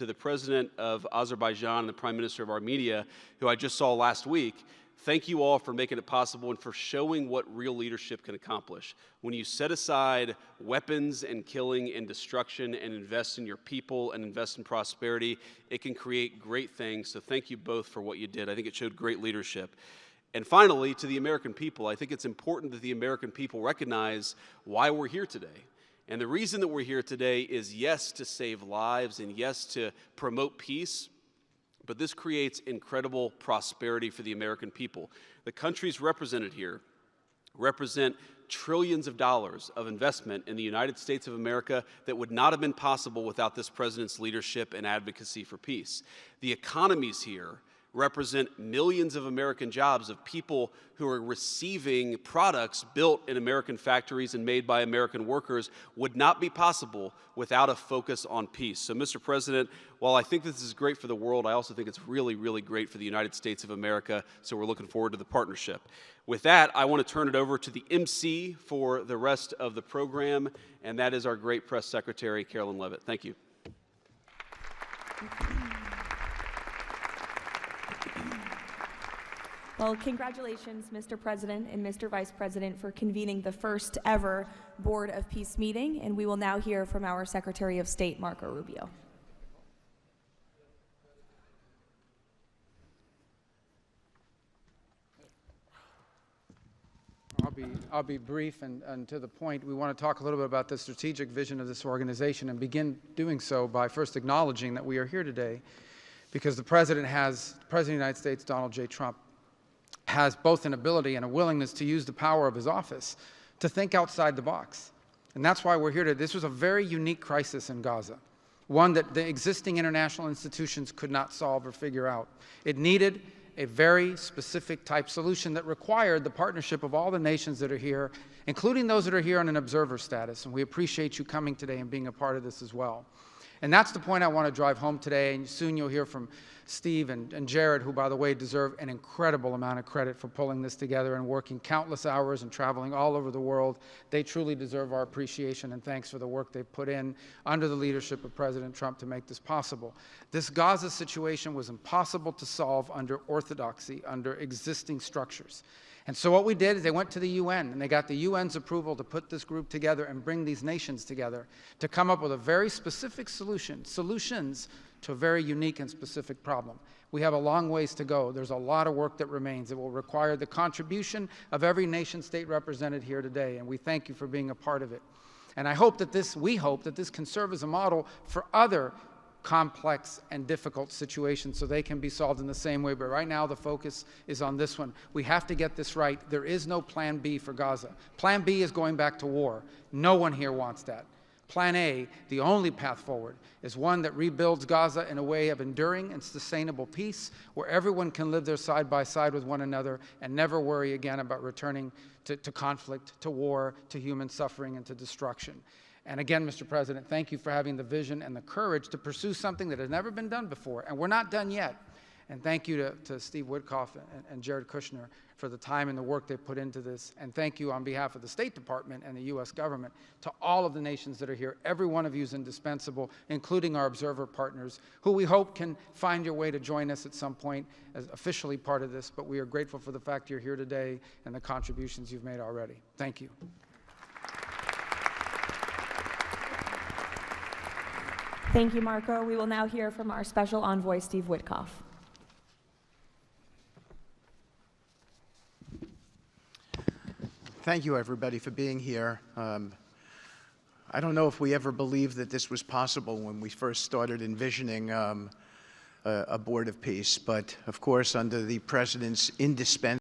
to the President of Azerbaijan and the Prime Minister of Armenia, who I just saw last week. Thank you all for making it possible and for showing what real leadership can accomplish. When you set aside weapons and killing and destruction and invest in your people and invest in prosperity, it can create great things. So thank you both for what you did. I think it showed great leadership. And finally, to the American people, I think it's important that the American people recognize why we're here today. And the reason that we're here today is, yes, to save lives and yes, to promote peace, but this creates incredible prosperity for the American people. The countries represented here represent trillions of dollars of investment in the United States of America that would not have been possible without this president's leadership and advocacy for peace. The economies here represent millions of American jobs of people who are receiving products built in American factories and made by American workers would not be possible without a focus on peace. So, Mr. President, while I think this is great for the world, I also think it's really, really great for the United States of America, so we're looking forward to the partnership. With that, I want to turn it over to the MC for the rest of the program, and that is our great press secretary, Carolyn Levitt. Thank you. Well, congratulations, Mr. President and Mr. Vice President, for convening the first ever Board of Peace meeting, and we will now hear from our Secretary of State, Marco Rubio. I'll be brief and to the point. We want to talk a little bit about the strategic vision of this organization and begin doing so by first acknowledging that we are here today because the President of the United States, Donald J. Trump, has both an ability and a willingness to use the power of his office to think outside the box. And that's why we're here today. This was a very unique crisis in Gaza, one that the existing international institutions could not solve or figure out. It needed a very specific type solution that required the partnership of all the nations that are here, including those that are here on an observer status. And we appreciate you coming today and being a part of this as well. And that's the point I want to drive home today, and soon you'll hear from Steve and Jared, who, by the way, deserve an incredible amount of credit for pulling this together and working countless hours and traveling all over the world. They truly deserve our appreciation and thanks for the work they've put in under the leadership of President Trump to make this possible. This Gaza situation was impossible to solve under orthodoxy, under existing structures. And so what we did is they went to the UN, and they got the UN's approval to put this group together and bring these nations together to come up with a very specific solutions to a very unique and specific problem. We have a long ways to go. There's a lot of work that remains. It will require the contribution of every nation state represented here today, and we thank you for being a part of it. And we hope that this can serve as a model for other complex and difficult situations so they can be solved in the same way. But right now the focus is on this one. We have to get this right. There is no plan B for Gaza. Plan B is going back to war. No one here wants that. Plan A, the only path forward, is one that rebuilds Gaza in a way of enduring and sustainable peace where everyone can live there side by side with one another and never worry again about returning to conflict, to war, to human suffering, and to destruction. And again, Mr. President, thank you for having the vision and the courage to pursue something that has never been done before, and we're not done yet. And thank you to Steve Witkoff and Jared Kushner for the time and the work they put into this. And thank you on behalf of the State Department and the U.S. government to all of the nations that are here. Every one of you is indispensable, including our observer partners, who we hope can find your way to join us at some point as officially part of this. But we are grateful for the fact you're here today and the contributions you've made already. Thank you. Thank you, Marco. We will now hear from our special envoy, Steve Witkoff. Thank you, everybody, for being here. I don't know if we ever believed that this was possible when we first started envisioning a Board of Peace, but of course, under the President's indispensable